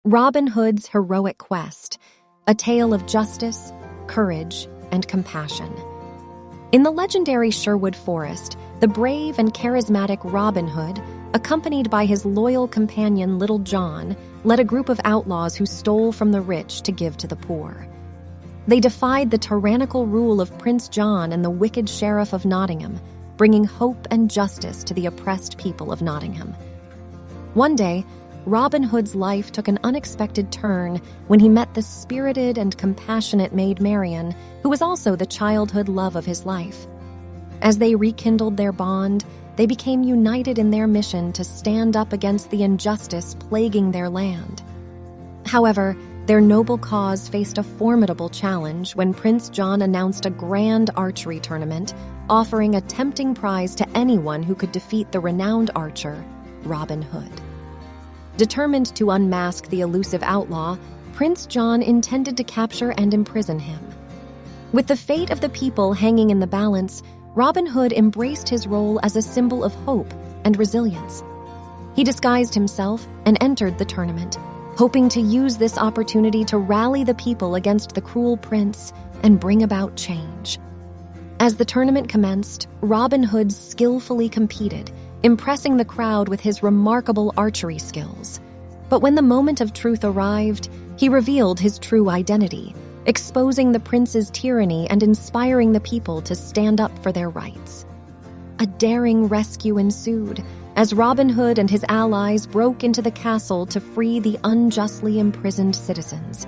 Robin Hood's heroic quest, a tale of justice, courage, and compassion. In the legendary Sherwood Forest, the brave and charismatic Robin Hood, accompanied by his loyal companion Little John, led a group of outlaws who stole from the rich to give to the poor. They defied the tyrannical rule of Prince John and the wicked Sheriff of Nottingham, bringing hope and justice to the oppressed people of Nottingham. One day, Robin Hood's life took an unexpected turn when he met the spirited and compassionate Maid Marian, who was also the childhood love of his life. As they rekindled their bond, they became united in their mission to stand up against the injustice plaguing their land. However, their noble cause faced a formidable challenge when Prince John announced a grand archery tournament, offering a tempting prize to anyone who could defeat the renowned archer, Robin Hood. Determined to unmask the elusive outlaw, Prince John intended to capture and imprison him. With the fate of the people hanging in the balance, Robin Hood embraced his role as a symbol of hope and resilience. He disguised himself and entered the tournament, hoping to use this opportunity to rally the people against the cruel prince and bring about change. As the tournament commenced, Robin Hood skillfully competed, impressing the crowd with his remarkable archery skills. But when the moment of truth arrived, he revealed his true identity, exposing the prince's tyranny and inspiring the people to stand up for their rights. A daring rescue ensued, as Robin Hood and his allies broke into the castle to free the unjustly imprisoned citizens.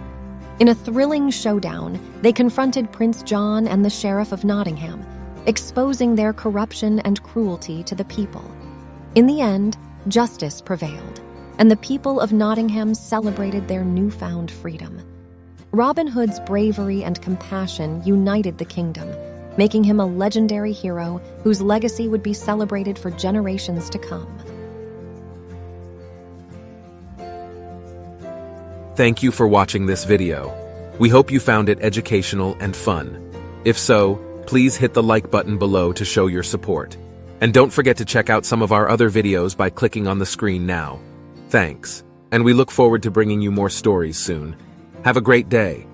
In a thrilling showdown, they confronted Prince John and the Sheriff of Nottingham, exposing their corruption and cruelty to the people. In the end, justice prevailed, and the people of Nottingham celebrated their newfound freedom. Robin Hood's bravery and compassion united the kingdom, making him a legendary hero whose legacy would be celebrated for generations to come. Thank you for watching this video. We hope you found it educational and fun. If so, please hit the like button below to show your support. And don't forget to check out some of our other videos by clicking on the screen now. Thanks, and we look forward to bringing you more stories soon. Have a great day.